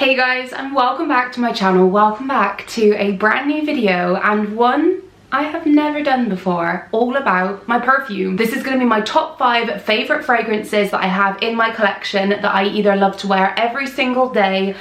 Hey guys, and welcome back to my channel. Welcome back to a brand new video, and one I have never done before, all about my perfume. This is going to be my top 5 favourite fragrances that I have in my collection that I either love to wear every single day,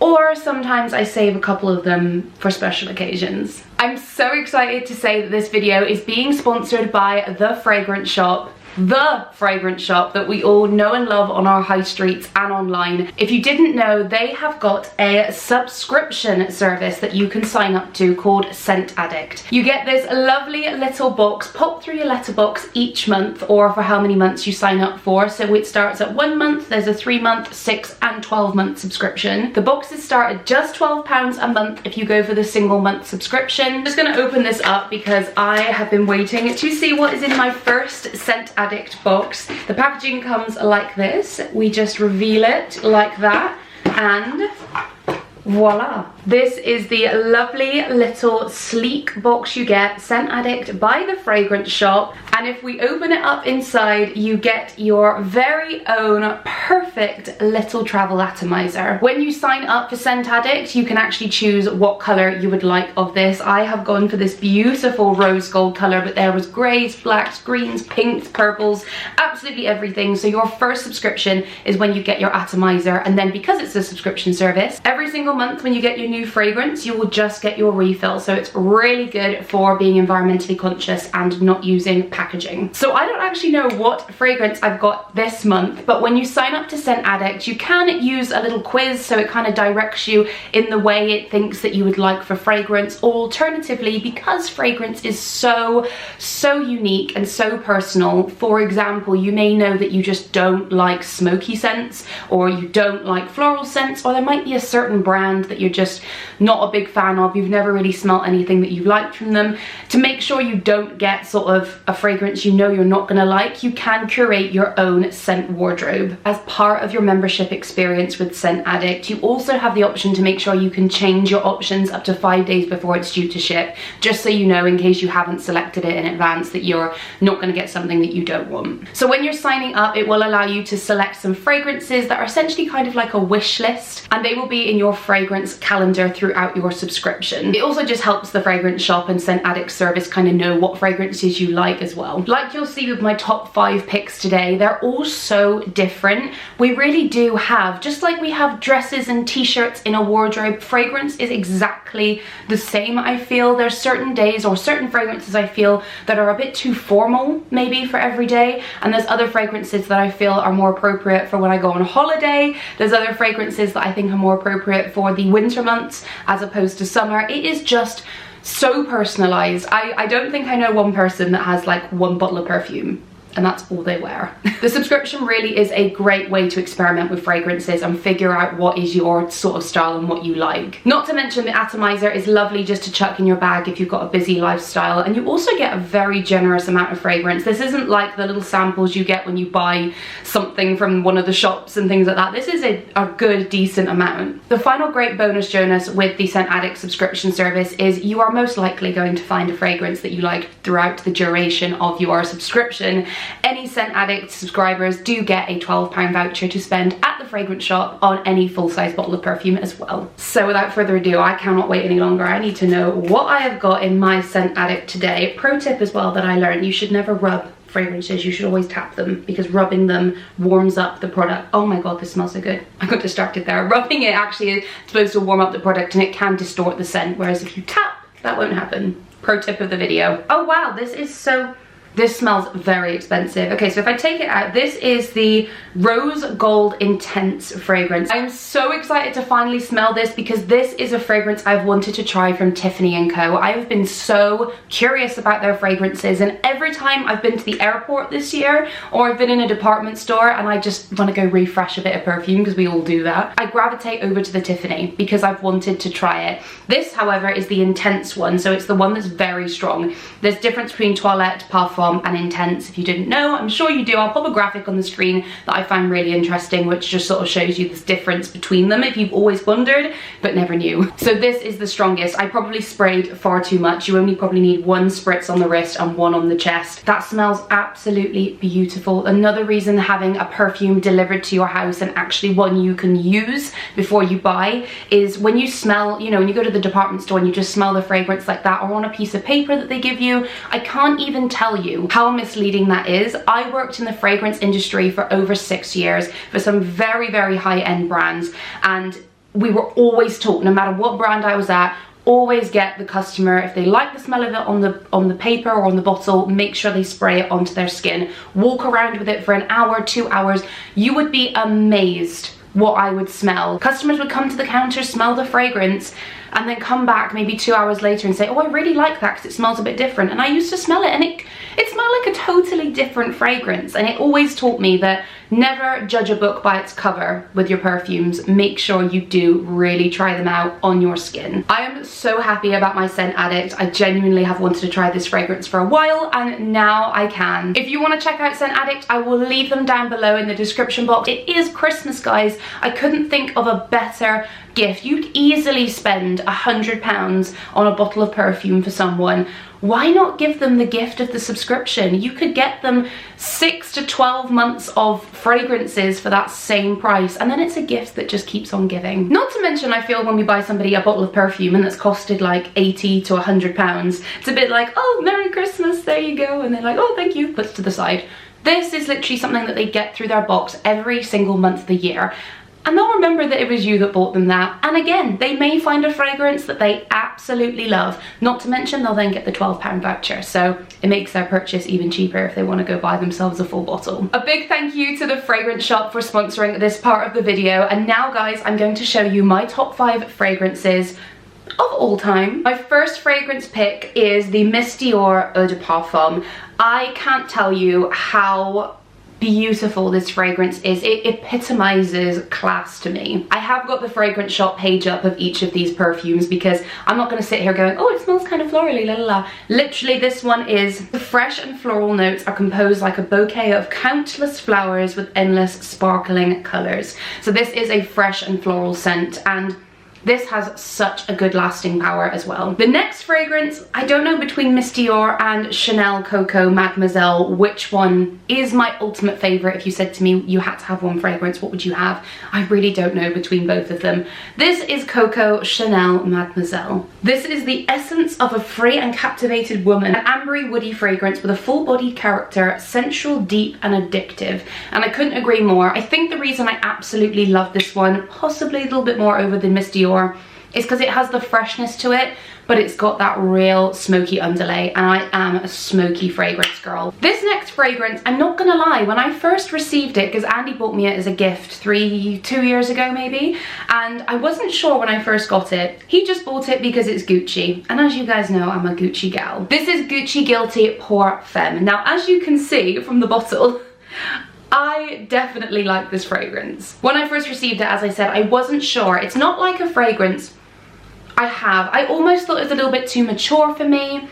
or sometimes I save a couple of them for special occasions. I'm so excited to say that this video is being sponsored by The Fragrance Shop. The fragrance shop that we all know and love on our high streets and online. If you didn't know, they have got a subscription service that you can sign up to called Scent Addict. You get this lovely little box popped through your letterbox each month, or for how many months you sign up for. So it starts at 1 month, there's a 3-month, 6 and 12-month subscription. The boxes start at just £12 a month if you go for the single month subscription. I'm just gonna open this up because I have been waiting to see what is in my first Scent Addict box. The packaging comes like this. We just reveal it like that, and voila. This is the lovely little sleek box you get, Scent Addict by The Fragrance Shop. And if we open it up inside, you get your very own perfect little travel atomizer. When you sign up for Scent Addict, you can actually choose what color you would like of this. I have gone for this beautiful rose gold color, but there was grays, blacks, greens, pinks, purples, absolutely everything. So your first subscription is when you get your atomizer, and then because it's a subscription service, every single month when you get your new fragrance, you will just get your refill. So it's really good for being environmentally conscious and not using packaging. So I don't actually know what fragrance I've got this month, but when you sign up to Scent Addict, you can use a little quiz, so it kind of directs you in the way it thinks that you would like for fragrance. Or alternatively, because fragrance is so unique and so personal, for example, you may know that you just don't like smoky scents, or you don't like floral scents, or there might be a certain brand that you're just not a big fan of, you've never really smelt anything that you liked from them. To make sure you don't get sort of a fragrance you know you're not gonna like, you can curate your own scent wardrobe. As part of your membership experience with Scent Addict, you also have the option to make sure you can change your options up to 5 days before it's due to ship, just so you know, in case you haven't selected it in advance, that you're not gonna get something that you don't want. So when you're signing up, it will allow you to select some fragrances that are essentially kind of like a wish list, and they will be in your fragrance calendar throughout your subscription. It also just helps the Fragrance Shop and Scent Addict service kind of know what fragrances you like as well. Like you'll see with my top 5 picks today, they're all so different. We really do have, just like we have dresses and t-shirts in a wardrobe, fragrance is exactly the same. I feel there's certain days or certain fragrances I feel that are a bit too formal maybe for every day, and there's other fragrances that I feel are more appropriate for when I go on holiday. There's other fragrances that I think are more appropriate for the winter months as opposed to summer. It is just so personalized. I don't think I know one person that has like one bottle of perfume and that's all they wear. The subscription really is a great way to experiment with fragrances and figure out what is your sort of style and what you like. Not to mention the atomizer is lovely just to chuck in your bag if you've got a busy lifestyle, and you also get a very generous amount of fragrance. This isn't like the little samples you get when you buy something from one of the shops and things like that. This is a good, decent amount. The final great bonus, Jonas, with the Scent Addict subscription service is you are most likely going to find a fragrance that you like throughout the duration of your subscription. Any Scent Addict subscribers do get a £12 voucher to spend at the Fragrance Shop on any full-size bottle of perfume as well. So without further ado, I cannot wait any longer. I need to know what I have got in my Scent Addict today. Pro tip as well that I learned, you should never rub fragrances, you should always tap them, because rubbing them warms up the product. Oh my god, this smells so good. I got distracted there. Rubbing it actually is supposed to warm up the product and it can distort the scent, whereas if you tap, that won't happen. Pro tip of the video. Oh wow, this smells very expensive. Okay, so if I take it out, this is the Rose Gold Intense fragrance. I'm so excited to finally smell this because this is a fragrance I've wanted to try from Tiffany & Co. I have been so curious about their fragrances, and every time I've been to the airport this year or I've been in a department store and I just want to go refresh a bit of perfume, because we all do that, I gravitate over to the Tiffany because I've wanted to try it. This, however, is the intense one, so it's the one that's very strong. There's difference between Toilette, Parfum, Bomb and Intense. If you didn't know, I'm sure you do. I'll pop a graphic on the screen that I find really interesting, which just sort of shows you this difference between them if you've always wondered but never knew. So this is the strongest. I probably sprayed far too much. You only probably need 1 spritz on the wrist and 1 on the chest. That smells absolutely beautiful. Another reason having a perfume delivered to your house, and actually one you can use before you buy, is when you smell, you know, when you go to the department store and you just smell the fragrance like that, or on a piece of paper that they give you, I can't even tell you how misleading that is. I worked in the fragrance industry for over 6 years for some very, very high-end brands, and we were always taught, no matter what brand I was at, always get the customer, if they like the smell of it on the paper or on the bottle, make sure they spray it onto their skin. Walk around with it for an hour, 2 hours. You would be amazed what I would smell. Customers would come to the counter, smell the fragrance, and then come back maybe 2 hours later and say, oh, I really like that because it smells a bit different. And I used to smell it, and it smelled like a totally different fragrance. And it always taught me that never judge a book by its cover with your perfumes. Make sure you do really try them out on your skin. I am so happy about my Scent Addict. I genuinely have wanted to try this fragrance for a while, and now I can. If you want to check out Scent Addict, I will leave them down below in the description box. It is Christmas, guys. I couldn't think of a better gift. You could easily spend £100 on a bottle of perfume for someone. Why not give them the gift of the subscription? You could get them 6 to 12 months of fragrances for that same price, and then it's a gift that just keeps on giving. Not to mention, I feel when we buy somebody a bottle of perfume and that's costed like 80 to £100, it's a bit like, oh, Merry Christmas, there you go, and they're like, oh, thank you, puts to the side. This is literally something that they get through their box every single month of the year. And they'll remember that it was you that bought them that. And again, they may find a fragrance that they absolutely love. Not to mention, they'll then get the £12 voucher. So it makes their purchase even cheaper if they want to go buy themselves a full bottle. A big thank you to the Fragrance Shop for sponsoring this part of the video. And now, guys, I'm going to show you my top 5 fragrances of all time. My first fragrance pick is the Miss Dior Eau de Parfum. I can't tell you how beautiful this fragrance is. It epitomizes class to me. I have got the Fragrance Shop page up of each of these perfumes because I'm not going to sit here going, oh, it smells kind of florally, la la la. Literally, this one is, the fresh and floral notes are composed like a bouquet of countless flowers with endless sparkling colors. So this is a fresh and floral scent, and this has such a good lasting power as well. The next fragrance, I don't know between Miss Dior and Chanel Coco Mademoiselle which one is my ultimate favorite. If you said to me you had to have one fragrance, what would you have? I really don't know between both of them. This is Coco Chanel Mademoiselle. This is the essence of a free and captivated woman. An ambery woody fragrance with a full-bodied character, sensual, deep and addictive. And I couldn't agree more. I think the reason I absolutely love this one, possibly a little bit more over than Miss Dior, is because it has the freshness to it, but it's got that real smoky underlay, and I am a smoky fragrance girl. This next fragrance, I'm not gonna lie, when I first received it, because Andy bought me it as a gift 2 years ago maybe, and I wasn't sure when I first got it. He just bought it because it's Gucci, and as you guys know, I'm a Gucci gal. This is Gucci Guilty Pour Femme. Now, as you can see from the bottle, I definitely like this fragrance. When I first received it, as I said, I wasn't sure. It's not like a fragrance I almost thought it was a little bit too mature for me,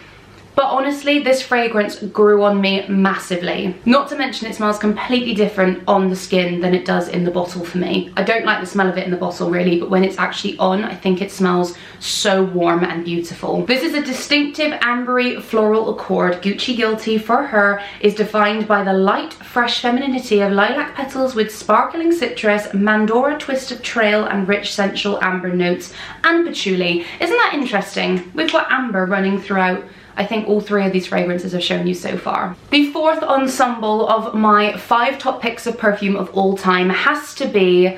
but honestly, this fragrance grew on me massively. Not to mention, it smells completely different on the skin than it does in the bottle for me. I don't like the smell of it in the bottle really, but when it's actually on, I think it smells so warm and beautiful. This is a distinctive ambery floral accord. Gucci Guilty for her is defined by the light, fresh femininity of lilac petals with sparkling citrus, mandora twist of trail and rich sensual amber notes, and patchouli. Isn't that interesting? We've got amber running throughout, I think, all 3 of these fragrances I've shown you so far. The fourth ensemble of my 5 top picks of perfume of all time has to be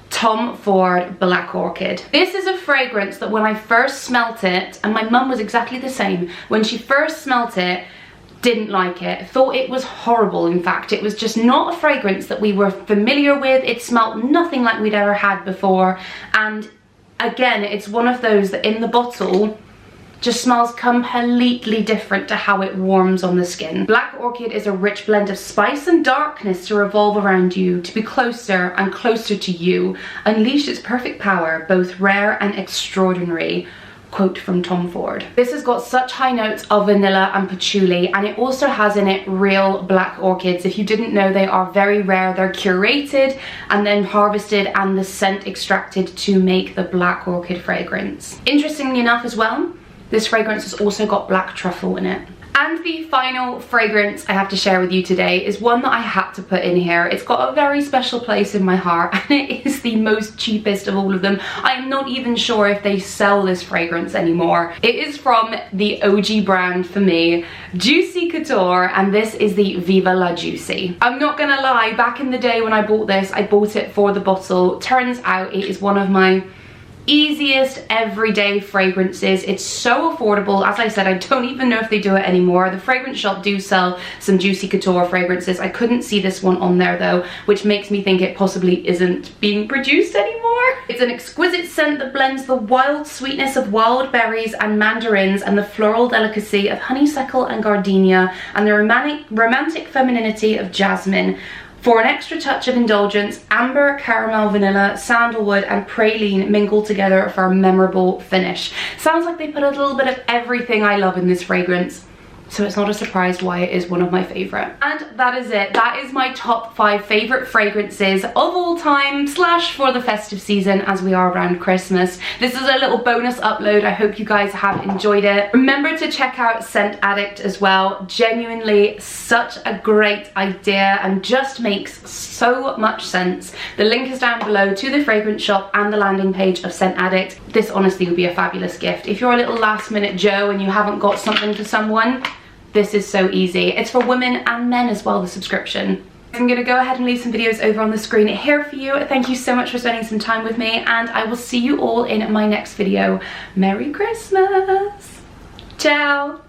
Tom Ford Black Orchid. This is a fragrance that when I first smelt it, and my mum was exactly the same, when she first smelt it, didn't like it, thought it was horrible. In fact, it was just not a fragrance that we were familiar with. It smelt nothing like we'd ever had before, and again, it's one of those that in the bottle just smells completely different to how it warms on the skin. Black Orchid is a rich blend of spice and darkness to revolve around you, to be closer and closer to you. Unleash its perfect power, both rare and extraordinary. quote from Tom Ford. This has got such high notes of vanilla and patchouli, and it also has in it real black orchids. If you didn't know, they are very rare. They're curated and then harvested and the scent extracted to make the black orchid fragrance. Interestingly enough as well, this fragrance has also got black truffle in it. And the final fragrance I have to share with you today is one that I had to put in here. It's got a very special place in my heart, and it is the most cheapest of all of them. I am not even sure if they sell this fragrance anymore. It is from the OG brand for me, Juicy Couture, and this is the Viva La Juicy. I'm not gonna lie, back in the day when I bought this, I bought it for the bottle. Turns out it is one of my easiest everyday fragrances. It's so affordable. As I said, I don't even know if they do it anymore. The fragrance shop do sell some Juicy Couture fragrances. I couldn't see this one on there though, which makes me think it possibly isn't being produced anymore. It's an exquisite scent that blends the wild sweetness of wild berries and mandarins and the floral delicacy of honeysuckle and gardenia and the romantic femininity of jasmine. For an extra touch of indulgence, amber, caramel, vanilla, sandalwood and praline mingle together for a memorable finish. Sounds like they put a little bit of everything I love in this fragrance, so it's not a surprise why it is one of my favorite. And that is it. That is my top 5 favorite fragrances of all time / for the festive season as we are around Christmas. This is a little bonus upload. I hope you guys have enjoyed it. Remember to check out Scent Addict as well. Genuinely such a great idea and just makes so much sense. The link is down below to the fragrance shop and the landing page of Scent Addict. This honestly would be a fabulous gift. If you're a little last minute Joe and you haven't got something for someone, this is so easy. It's for women and men as well, the subscription. I'm gonna go ahead and leave some videos over on the screen here for you. Thank you so much for spending some time with me, and I will see you all in my next video. Merry Christmas! Ciao!